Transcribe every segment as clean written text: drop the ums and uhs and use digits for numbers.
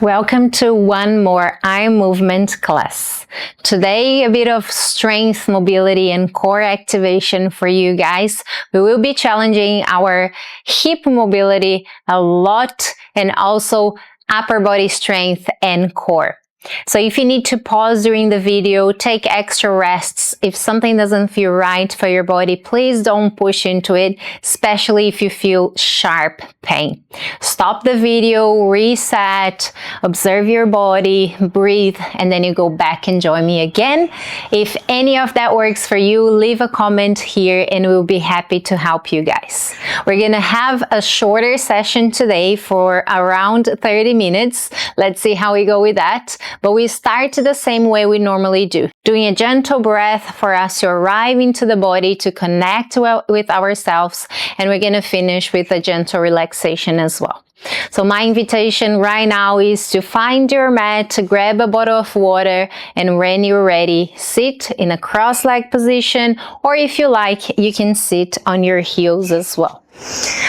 Welcome to one more arm movement class. Today, a bit of strength, mobility, and core activation for you guys. We will be challenging our hip mobility a lot and also upper body strength and core. So if you need to pause during the video, take extra rests. If something doesn't feel right for your body, please don't push into it, especially if you feel sharp pain. Stop the video, reset, observe your body, breathe, and then you go back and join me again. If any of that works for you, leave a comment here and we'll be happy to help you guys. We're gonna have a shorter session today for around 30 minutes. Let's see how we go with that. But we start the same way we normally do, doing a gentle breath for us to arrive into the body, to connect with ourselves, and we're going to finish with a gentle relaxation as well. So my invitation right now is to find your mat, to grab a bottle of water, and when you're ready, sit in a cross-legged position, or if you like, you can sit on your heels as well.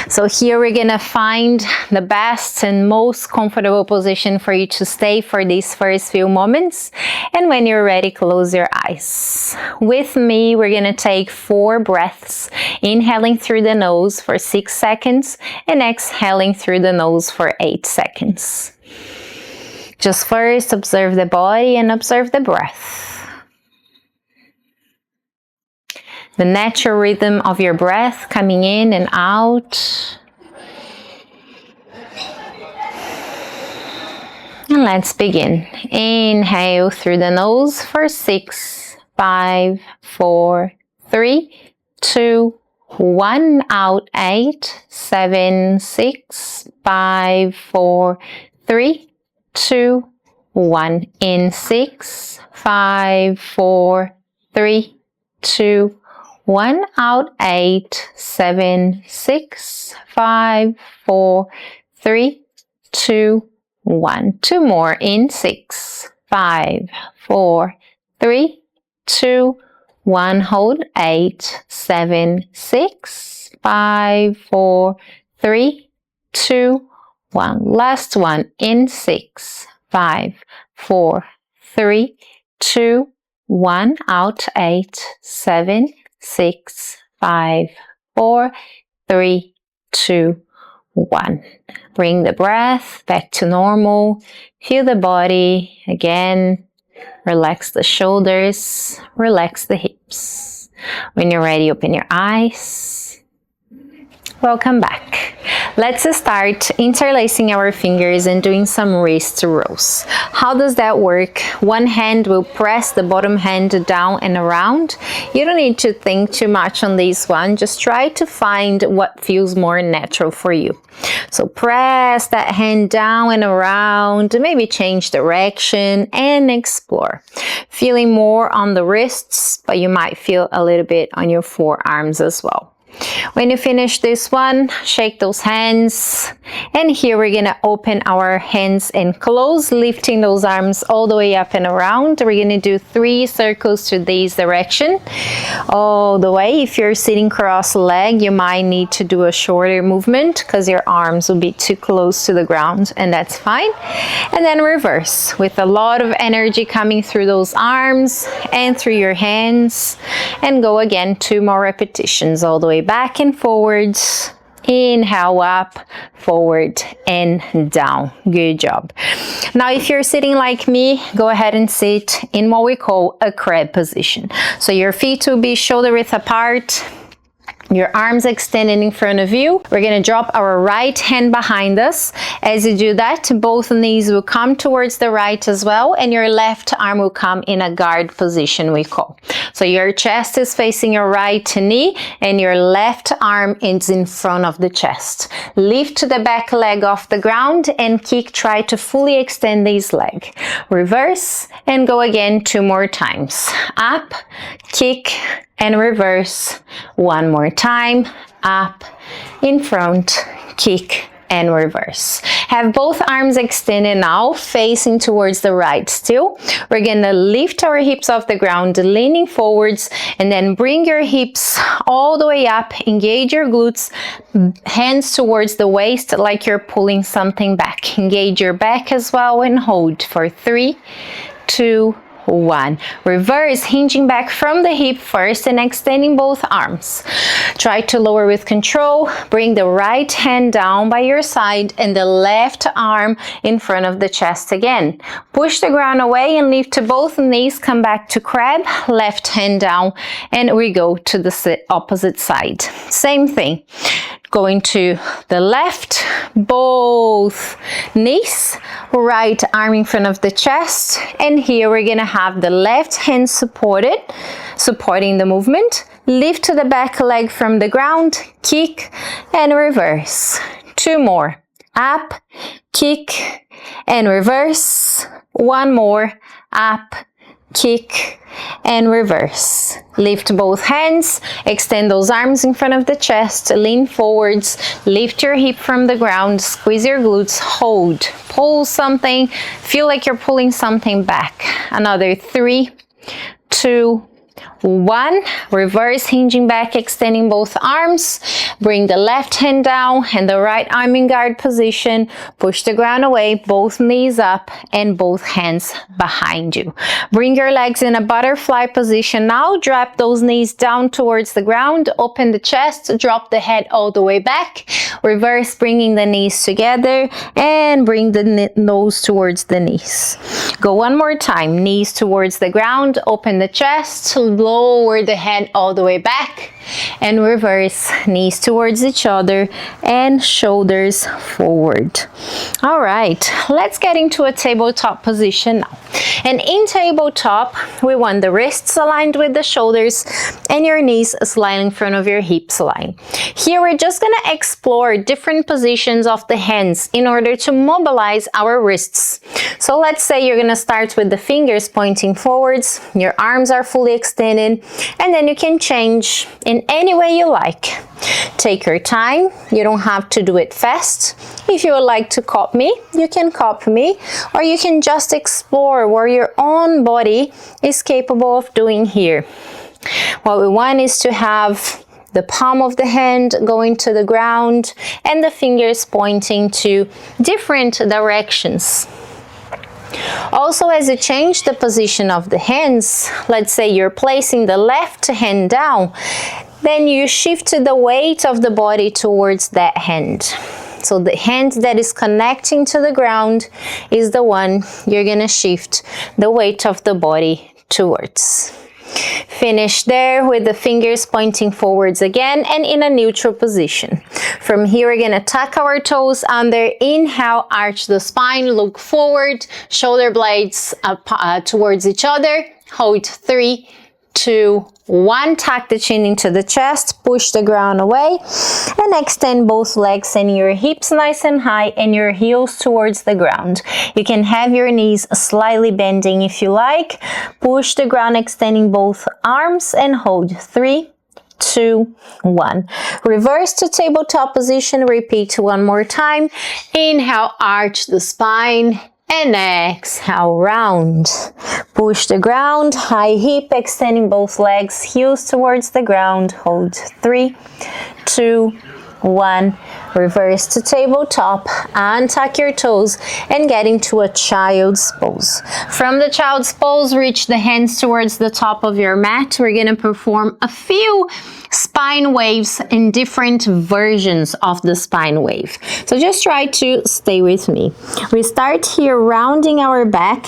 So here we're gonna find the best and most comfortable position for you to stay for these first few moments. And when you're ready, close your eyes. With me, we're gonna take 4 breaths, inhaling through the nose for 6 seconds and exhaling through the nose for 8 seconds. Just first, observe the body and observe the breath. The natural rhythm of your breath coming in and out. And let's begin. Inhale through the nose for 6, 5, 4, 3, 2, 1. Out 8, 7, 6, 5, 4, 3, 2, 1. In 6, 5, 4, 3, 2, 1. Out 8, 7, 6, 5, 4, 3, 2, 1. 2 more. In 6, 5, 4, 3, 2, 1. Hold 8, 7, 6, 5, 4, 3, 2, 1. Last one. In 6, 5, 4, 3, 2, 1. Out 8, 7, 6, 5, 4, 3, 2, 1. Bring the breath back to normal. Feel the body again. Relax the shoulders. Relax the hips. When you're ready, open your eyes. Welcome back. Let's start interlacing our fingers and doing some wrist rolls. How does that work? One hand will press the bottom hand down and around. You don't need to think too much on this one. Just try to find what feels more natural for you. So press that hand down and around, maybe change direction and explore. Feeling more on the wrists, but you might feel a little bit on your forearms as well. When you finish this one, shake those hands, and here we're gonna open our hands and close, lifting those arms all the way up and around. We're gonna do 3 circles to this direction all the way. If you're sitting cross-legged, you might need to do a shorter movement because your arms will be too close to the ground, and that's fine. And then reverse with a lot of energy coming through those arms and through your hands, and go again 2 more repetitions all the way back and forwards. Inhale up, forward and down. Good job. Now if you're sitting like me, go ahead and sit in what we call a crab position. So your feet will be shoulder width apart, your arms extended in front of you. We're gonna drop our right hand behind us. As you do that, both knees will come towards the right as well, and your left arm will come in a guard position, we call. So your chest is facing your right knee, and your left arm is in front of the chest. Lift the back leg off the ground and kick, try to fully extend this leg. Reverse and go again 2 more times. Up, kick, and reverse 1 more time. Up, in front, kick, and reverse. Have both arms extended now, facing towards the right still. We're gonna lift our hips off the ground, leaning forwards, and then bring your hips all the way up, engage your glutes, hands towards the waist like you're pulling something back. Engage your back as well and hold for 3, 2, 1. Reverse, hinging back from the hip first and extending both arms. Try to lower with control. Bring the right hand down by your side and the left arm in front of the chest again. Push the ground away and lift to both knees. Come back to crab, left hand down, and we go to the opposite side. Same thing. Going to the left, both knees, right arm in front of the chest, and here we're gonna have the left hand supporting the movement. Lift to the back leg from the ground, kick and reverse. 2 more. Up, kick and reverse. 1 more. Up, kick and reverse. Lift both hands, extend those arms in front of the chest, lean forwards, lift your hip from the ground, squeeze your glutes, hold, pull something, feel like you're pulling something back. Another 3, 2, 1. Reverse, hinging back, extending both arms. Bring the left hand down and the right arm in guard position. Push the ground away, both knees up and both hands behind you. Bring your legs in a butterfly position now. Drop those knees down towards the ground. Open the chest, drop the head all the way back. Reverse, bringing the knees together and bring the nose towards the knees. Go one more time. Knees towards the ground. Open the chest. Lower the head all the way back and reverse, knees towards each other and shoulders forward. All right, let's get into a tabletop position now. And in tabletop, we want the wrists aligned with the shoulders and your knees slightly in front of your hips line. Here, we're just gonna explore different positions of the hands in order to mobilize our wrists. So let's say you're gonna start with the fingers pointing forwards, your arms are fully extended, and then you can change in any way you like. Take your time, you don't have to do it fast. If you would like to copy me, you can copy me, or you can just explore what your own body is capable of doing here. What we want is to have the palm of the hand going to the ground and the fingers pointing to different directions. Also, as you change the position of the hands, let's say you're placing the left hand down, then you shift the weight of the body towards that hand. So the hand that is connecting to the ground is the one you're gonna shift the weight of the body towards. Finish there with the fingers pointing forwards again and in a neutral position. From here, we're gonna tuck our toes under. Inhale, arch the spine, look forward, shoulder blades up towards each other. Hold 3, 2, 1. Tuck the chin into the chest, push the ground away, and extend both legs and your hips nice and high and your heels towards the ground. You can have your knees slightly bending if you like. Push the ground, extending both arms, and hold 3, 2, 1. Reverse to tabletop position. Repeat 1 more time. Inhale, arch the spine. And exhale, round. Push the ground, high hip, extending both legs, heels towards the ground. Hold 3, 2, 1. Reverse to tabletop, untuck your toes and get into a child's pose. From the child's pose, reach the hands towards the top of your mat. We're gonna perform a few spine waves in different versions of the spine wave. So just try to stay with me. We start here rounding our back.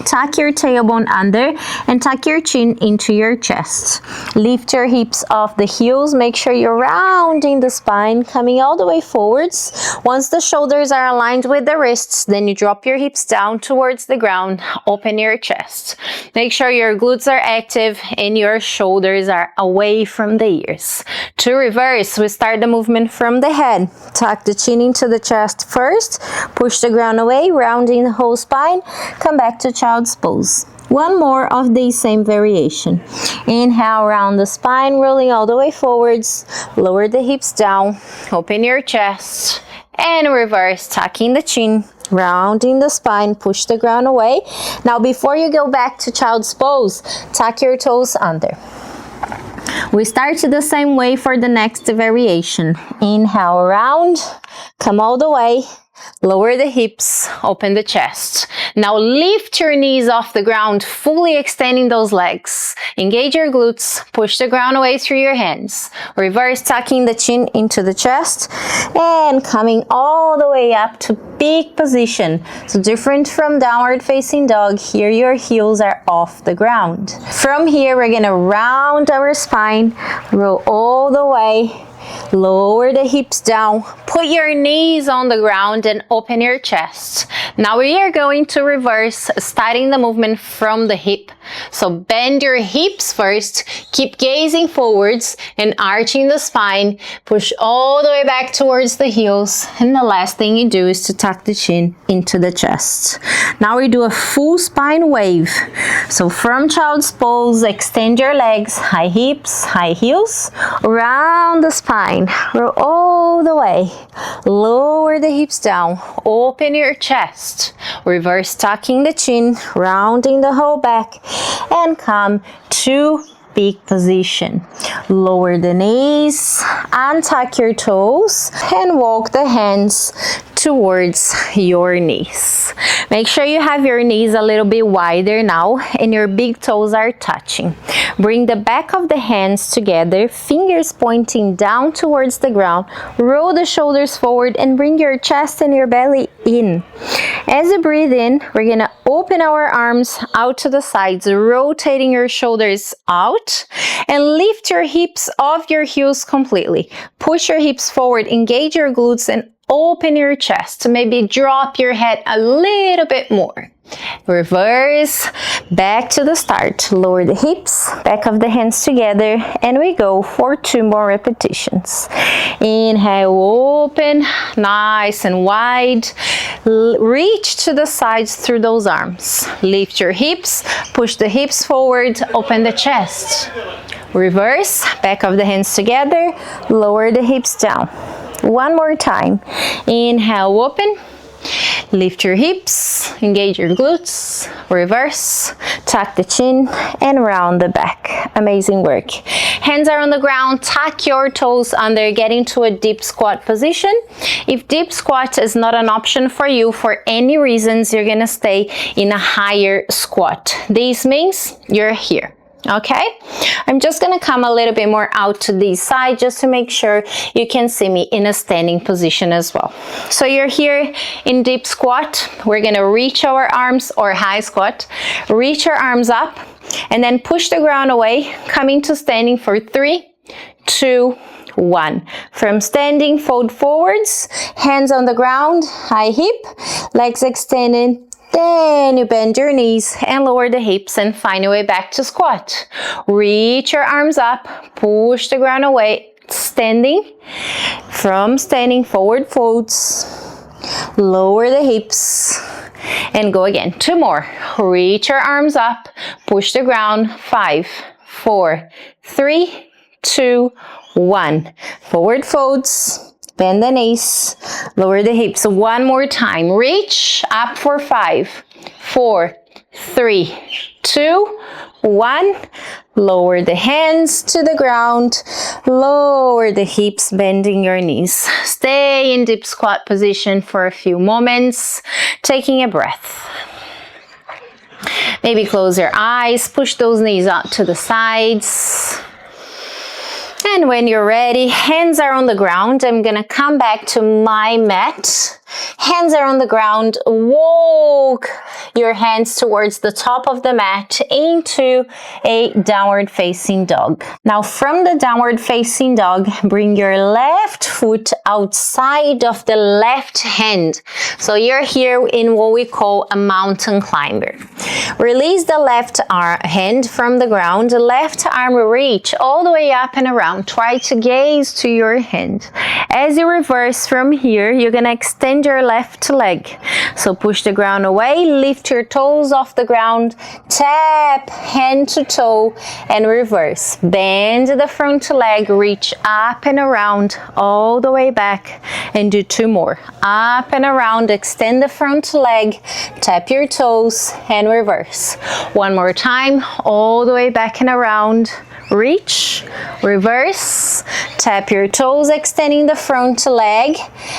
Tuck your tailbone under and tuck your chin into your chest. Lift your hips off the heels. Make sure you're rounding the spine, coming all the way forwards. Once the shoulders are aligned with the wrists, then you drop your hips down towards the ground. Open your chest. Make sure your glutes are active and your shoulders are away from the ears. To reverse, we start the movement from the head. Tuck the chin into the chest first. Push the ground away, rounding the whole spine. Come back to child's pose. 1 more of the same variation. Inhale, round the spine, rolling all the way forwards. Lower the hips down. Open your chest. And reverse, tucking the chin, rounding the spine, push the ground away. Now before you go back to child's pose, tuck your toes under. We start the same way for the next variation. Inhale, round, come all the way. Lower the hips, open the chest. Now lift your knees off the ground, fully extending those legs. Engage your glutes, push the ground away through your hands. Reverse, tucking the chin into the chest and coming all the way up to big position. So different from downward facing dog, here your heels are off the ground. From here, we're gonna round our spine, roll all the way. Lower the hips down, put your knees on the ground and open your chest. Now we are going to reverse, starting the movement from the hip. So bend your hips first, keep gazing forwards and arching the spine. Push all the way back towards the heels. And the last thing you do is to tuck the chin into the chest. Now we do a full spine wave. So from child's pose, extend your legs, high hips, high heels, around the spine. Roll all the way. Lower the hips down. Open your chest. Reverse, tucking the chin, rounding the whole back, and come to big position. Lower the knees, untuck your toes, and walk the hands towards your knees. Make sure you have your knees a little bit wider now and your big toes are touching. Bring the back of the hands together, fingers pointing down towards the ground. Roll the shoulders forward and bring your chest and your belly in. As you breathe in, we're gonna open our arms out to the sides, rotating your shoulders out, and lift your hips off your heels completely. Push your hips forward, engage your glutes, and open your chest. Maybe drop your head a little bit more. Reverse, back to the start. Lower the hips, back of the hands together, and we go for 2 more repetitions. Inhale, open, nice and wide. Reach to the sides through those arms. Lift your hips, push the hips forward, open the chest. Reverse, back of the hands together, lower the hips down. One more time. Inhale, open. Lift your hips, engage your glutes, reverse, tuck the chin, and round the back. Amazing work. Hands are on the ground, tuck your toes under, get into a deep squat position. If deep squat is not an option for you for any reasons, you're gonna stay in a higher squat. This means you're here. Okay, I'm just gonna come a little bit more out to this side just to make sure you can see me in a standing position as well. So you're here in deep squat. We're gonna reach our arms, or high squat, reach your arms up and then push the ground away, coming to standing for 3, 2, 1. From standing, fold forwards, hands on the ground, high hip, legs extended. Then you bend your knees and lower the hips and find your way back to squat. Reach your arms up, push the ground away, standing. From standing, forward folds, lower the hips, and go again. 2 more. Reach your arms up, push the ground. 5, 4, 3, 2, 1. Forward folds. Bend the knees, lower the hips. 1 more time. Reach up for 5, 4, 3, 2, 1. Lower the hands to the ground. Lower the hips, bending your knees. Stay in deep squat position for a few moments, taking a breath. Maybe close your eyes, push those knees out to the sides. And when you're ready, hands are on the ground. I'm gonna come back to my mat. Hands are on the ground. Walk your hands towards the top of the mat into a downward facing dog. Now from the downward facing dog, bring your left foot outside of the left hand. So you're here in what we call a mountain climber. Release the left hand from the ground. The left arm will reach all the way up and around. Try to gaze to your hand. As you reverse from here, you're gonna extend extend your left leg. So push the ground away, lift your toes off the ground, tap hand to toe and reverse. Bend the front leg, reach up and around all the way back and do 2 more. Up and around, extend the front leg, tap your toes and reverse. 1 more time, all the way back and around. Reach, reverse, tap your toes, extending the front leg.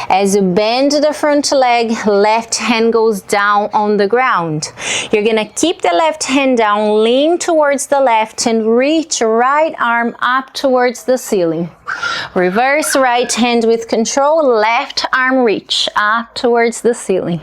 As you bend the front leg, left hand goes down on the ground. You're gonna keep the left hand down, lean towards the left and reach right arm up towards the ceiling. Reverse right hand with control, left arm reach up towards the ceiling.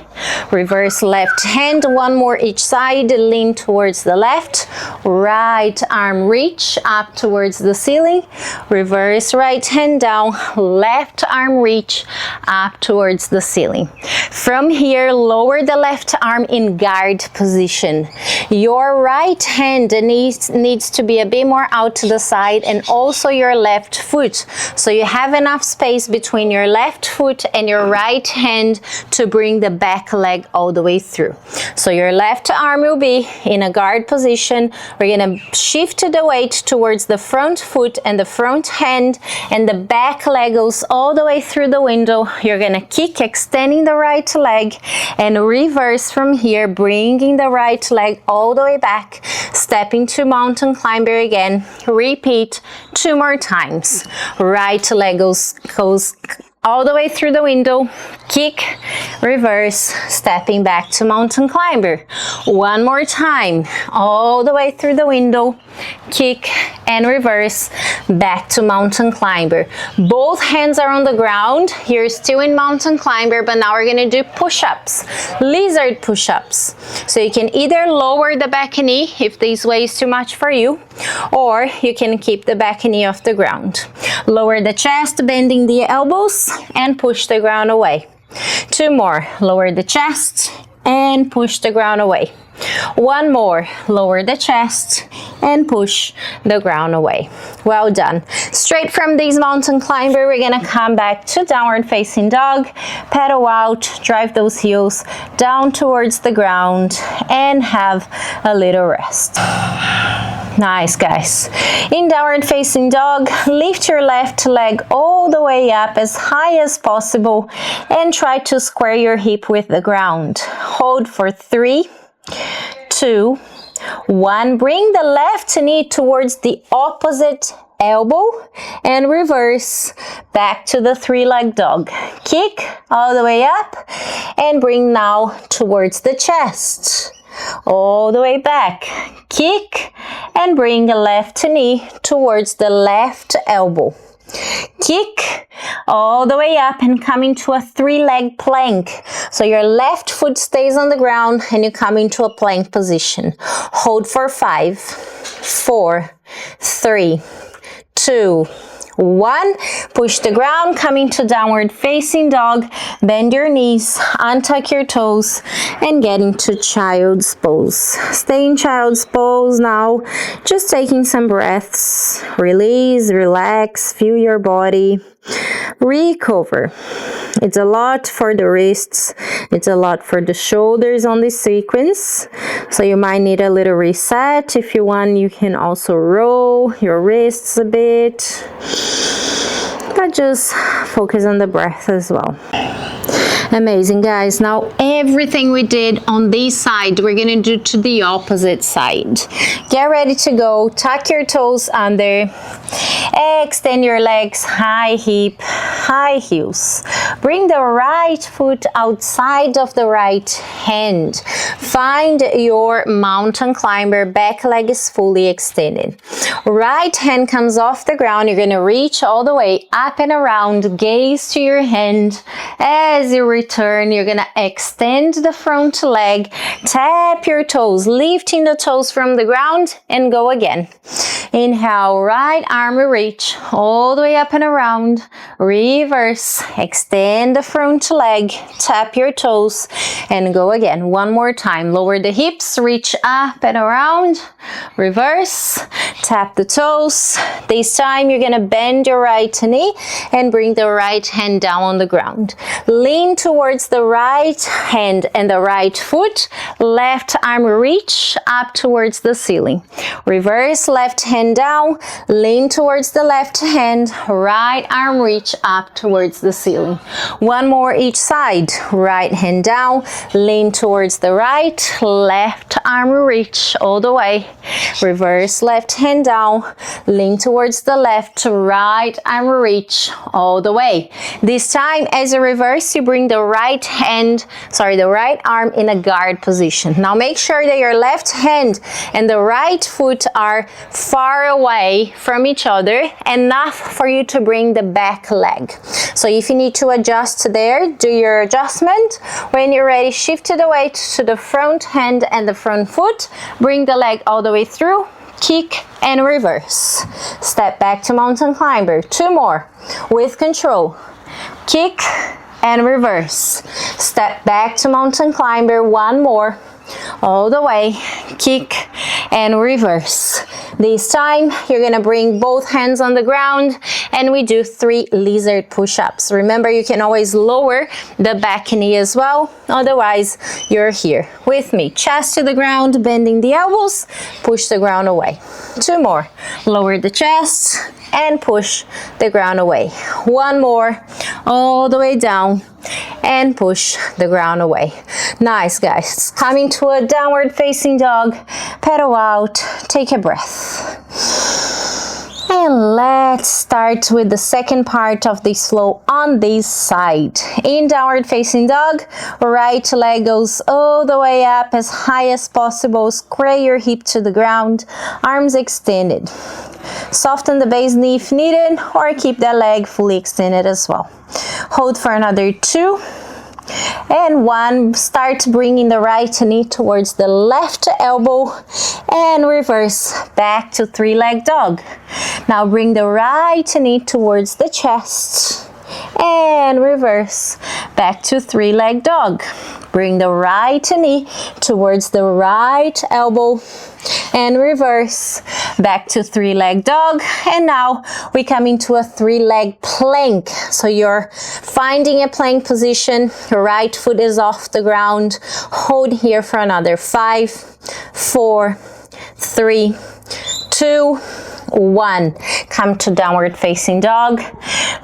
Reverse left hand, 1 more each side, lean towards the left. Right arm reach up towards the ceiling. Reverse right hand down, left arm reach up towards the ceiling. From here, lower the left arm in guard position. Your right hand needs to be a bit more out to the side, and also your left foot. So you have enough space between your left foot and your right hand to bring the back leg all the way through. So your left arm will be in a guard position. We're gonna shift the weight towards the front foot and the front hand, and the back leg goes all the way through the window. You're gonna kick, extending the right leg and reverse from here, bringing the right leg all the way back, stepping to mountain climber again. Repeat 2 more times. Right leg goes all the way through the window, kick, reverse, stepping back to mountain climber. 1 more time, all the way through the window, kick and reverse, back to mountain climber. Both hands are on the ground. You're still in mountain climber, but now we're gonna do push-ups, lizard push-ups. So you can either lower the back knee if this weighs too much for you, or you can keep the back knee off the ground. Lower the chest, bending the elbows, and push the ground away. 2 more, lower the chest and push the ground away. 1 more, lower the chest and push the ground away. Well done. Straight from this mountain climber, we're gonna come back to downward facing dog, pedal out, drive those heels down towards the ground and have a little rest. Nice, guys. In downward facing dog, lift your left leg all the way up as high as possible and try to square your hip with the ground. Hold for 3, 2, 1. Bring the left knee towards the opposite elbow and reverse back to the 3-leg dog. Kick all the way up and bring now towards the chest. All the way back, kick and bring the left knee towards the left elbow. Kick all the way up and come into a 3-leg plank. So your left foot stays on the ground and you come into a plank position. Hold for 5, 4, 3, 2, 1. Push the ground, come into downward facing dog, bend your knees, untuck your toes, and get into child's pose. Stay in child's pose now, just taking some breaths. Release, relax, feel your body. Recover. It's a lot for the wrists, it's a lot for the shoulders on this sequence, so you might need a little reset. If you want, you can also roll your wrists a bit, but just focus on the breath as well. Amazing, guys. Now everything we did on this side, we're gonna do to the opposite side. Get ready to go. Tuck your toes under. Extend your legs, high hip, high heels. Bring the right foot outside of the right hand. Find your mountain climber. Back leg is fully extended. Right hand comes off the ground. You're gonna reach all the way up and around. Gaze to your hand. As you return, you're gonna extend the front leg. Tap your toes, lifting the toes from the ground, and go again. Inhale, right arm will reach all the way up and around. Reverse, extend the front leg, tap your toes, and go again. One more time. Lower the hips, reach up and around. Reverse, tap the toes. This time you're gonna bend your right knee and bring the right hand down on the ground. Lean towards the right hand and the right foot. Left arm reach up towards the ceiling. Reverse, left hand down. Lean towards the left hand. Right arm reach up towards the ceiling. One more each side. Right hand down. Lean towards the right. Left arm reach all the way. Reverse, left hand down. Lean towards the left. Right arm reach all the way. This time, as a reverse, you bring the right arm in a guard position. Now make sure that your left hand and the right foot are far away from each other, enough for you to bring the back leg. So if you need to adjust there, do your adjustment. When you're ready, shift the weight to the front hand and the front foot. Bring the leg all the way through. Kick and reverse. Step back to mountain climber. Two more with control. Kick and reverse. Step back to mountain climber. One more. All the way. Kick and reverse. This time you're gonna bring both hands on the ground and we do 3 lizard push-ups. Remember, you can always lower the back knee as well, otherwise you're here with me. Chest to the ground, bending the elbows, push the ground away. 2 more. Lower the chest and push the ground away. 1 more, all the way down and push the ground away. Nice, guys. Coming to a downward facing dog. Pedal out, take a breath. And let's start with the second part of this flow on this side. In downward facing dog, right leg goes all the way up as high as possible. Square your hip to the ground, arms extended. Soften the base knee if needed, or keep that leg fully extended as well. Hold for another 2. And 1, start bringing the right knee towards the left elbow and reverse back to 3-leg dog. Now bring the right knee towards the chest and reverse back to 3-leg dog. Bring the right knee towards the right elbow and reverse back to 3-leg dog. And now we come into a 3-leg plank. So you're finding a plank position, your right foot is off the ground. Hold here for another 5, 4, 3, 2, 1. Come to downward facing dog.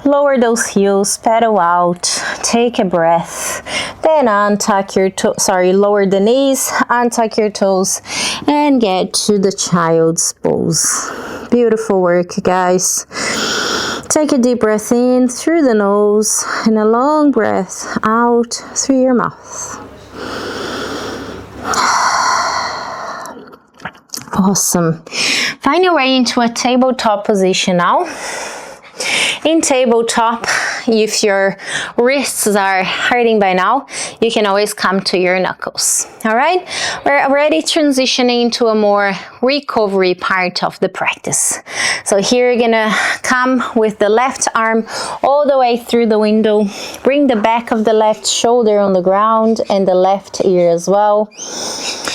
Lower those heels, pedal out, take a breath. Then untuck your toes, lower the knees, untuck your toes, and get to the child's pose. Beautiful work, guys. Take a deep breath in through the nose and a long breath out through your mouth. Awesome. Find your way into a tabletop position now. In tabletop, if your wrists are hurting by now, you can always come to your knuckles. All right, we're already transitioning into a more recovery part of the practice. So here you're gonna come with the left arm all the way through the window. Bring the back of the left shoulder on the ground and the left ear as well.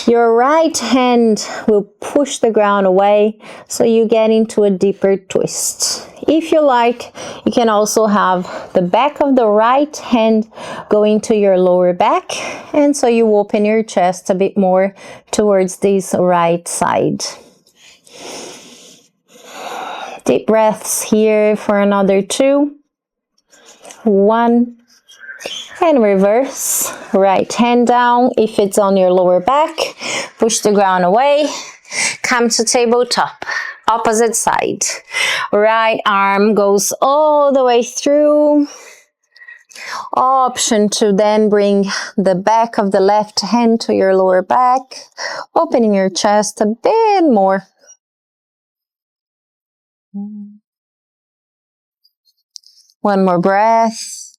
Your right hand will push the ground away so you get into a deeper twist. If you like, you can also have the back of the right hand go into your lower back, and so you open your chest a bit more towards this right side. Deep breaths here for another 2. 1. And reverse. Right hand down. If it's on your lower back, push the ground away. Come to tabletop. Opposite side. Right arm goes all the way through. Option to then bring the back of the left hand to your lower back, opening your chest a bit more. One more breath.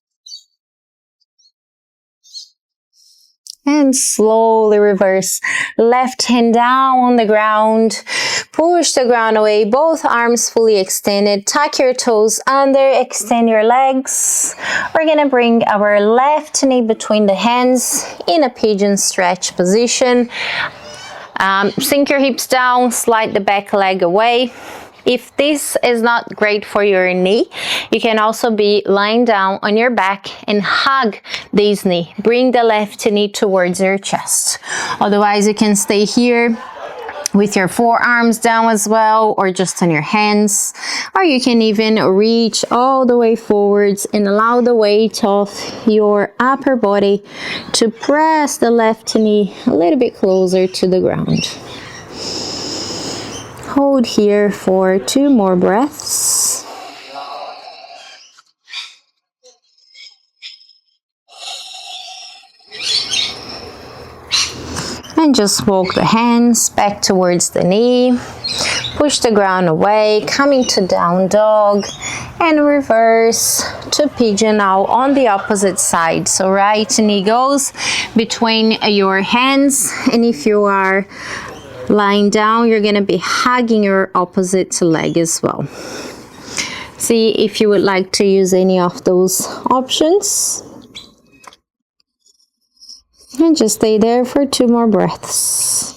And slowly reverse. Left hand down on the ground. Push the ground away. Both arms fully extended. Tuck your toes under. Extend your legs. We're going to bring our left knee between the hands in a pigeon stretch position. Sink your hips down. Slide the back leg away. If this is not great for your knee, you can also be lying down on your back and hug this knee. Bring the left knee towards your chest. Otherwise, you can stay here with your forearms down as well, or just on your hands. Or you can even reach all the way forwards and allow the weight of your upper body to press the left knee a little bit closer to the ground. Hold here for 2 more breaths. And just walk the hands back towards the knee. Push the ground away, coming to down dog, and reverse to pigeon now on the opposite side. So right knee goes between your hands, and if you are lying down, you're going to be hugging your opposite leg as well. See if you would like to use any of those options. And just stay there for 2 more breaths.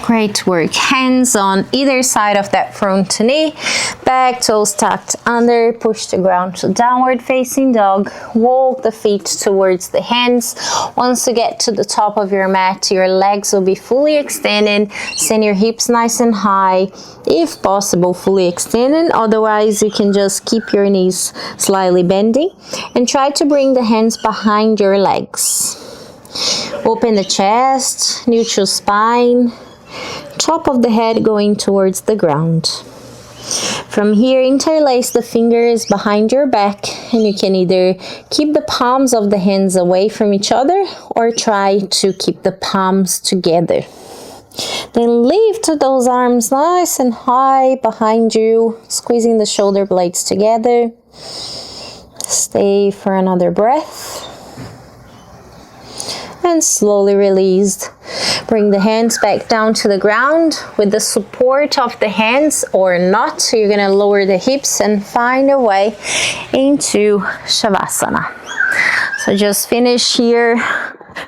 Great work. Hands on either side of that front knee. Back toes tucked under. Push the ground to downward facing dog. Walk the feet towards the hands. Once you get to the top of your mat, your legs will be fully extended. Send your hips nice and high. If possible, fully extended. Otherwise, you can just keep your knees slightly bending. And try to bring the hands behind your legs. Open the chest, neutral spine. Top of the head going towards the ground. From here, interlace the fingers behind your back, and you can either keep the palms of the hands away from each other or try to keep the palms together. Then lift those arms nice and high behind you, squeezing the shoulder blades together. Stay for another breath. And slowly release. Bring the hands back down to the ground with the support of the hands or not. So you're going to lower the hips and find a way into Shavasana. So just finish here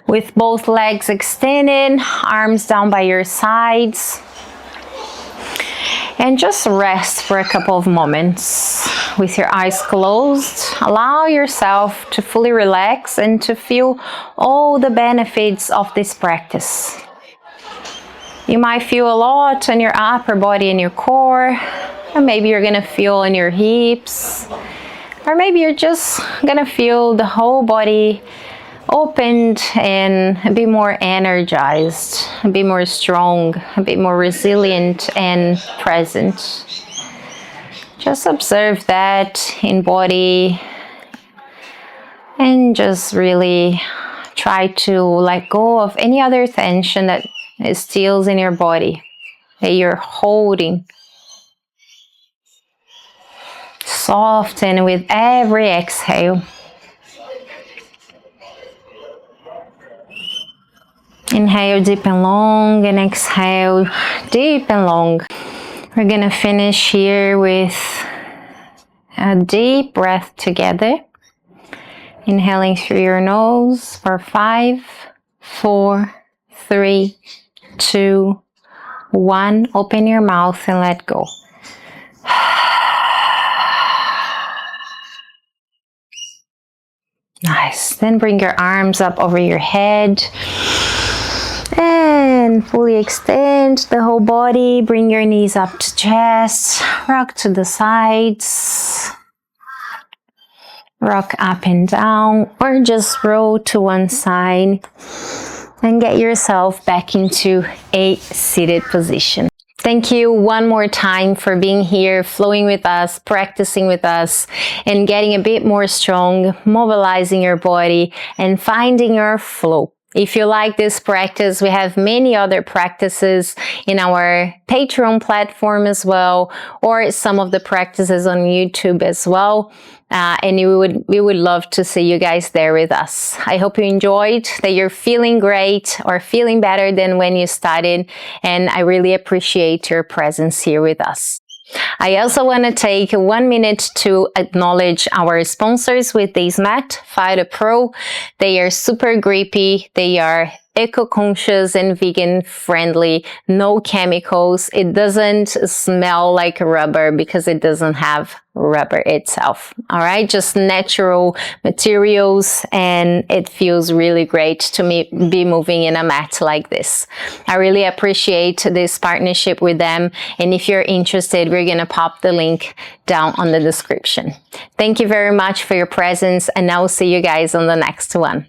with both legs extended, arms down by your sides. And just rest for a couple of moments with your eyes closed. Allow yourself to fully relax and to feel all the benefits of this practice. You might feel a lot on your upper body and your core, or maybe you're gonna feel in your hips, or maybe you're just gonna feel the whole body opened and a bit more energized, a bit more strong, a bit more resilient and present. Just observe that in body and just really try to let go of any other tension that is still in your body that you're holding. Soften with every exhale. Inhale deep and long and exhale deep and long. We're gonna finish here with a deep breath together. Inhaling through your nose for 5, 4, 3, 2, 1. Open your mouth and let go. Nice. Then bring your arms up over your head. And fully extend the whole body. Bring your knees up to chest. Rock to the sides. Rock up and down. Or just roll to one side. And get yourself back into a seated position. Thank you one more time for being here, flowing with us, practicing with us, and getting a bit more strong, mobilizing your body, and finding your flow. If you like this practice, we have many other practices in our Patreon platform as well, or some of the practices on YouTube as well. And we would love to see you guys there with us. I hope you enjoyed, that you're feeling great or feeling better than when you started. And I really appreciate your presence here with us. I also want to take 1 minute to acknowledge our sponsors with this mat, Phyto-Pro. They are super grippy. They are eco-conscious and vegan-friendly, no chemicals. It doesn't smell like rubber because it doesn't have rubber itself. All right, just natural materials, and it feels really great to me be moving in a mat like this. I really appreciate this partnership with them, and if you're interested, we're gonna pop the link down on the description. Thank you very much for your presence, and I'll see you guys on the next one.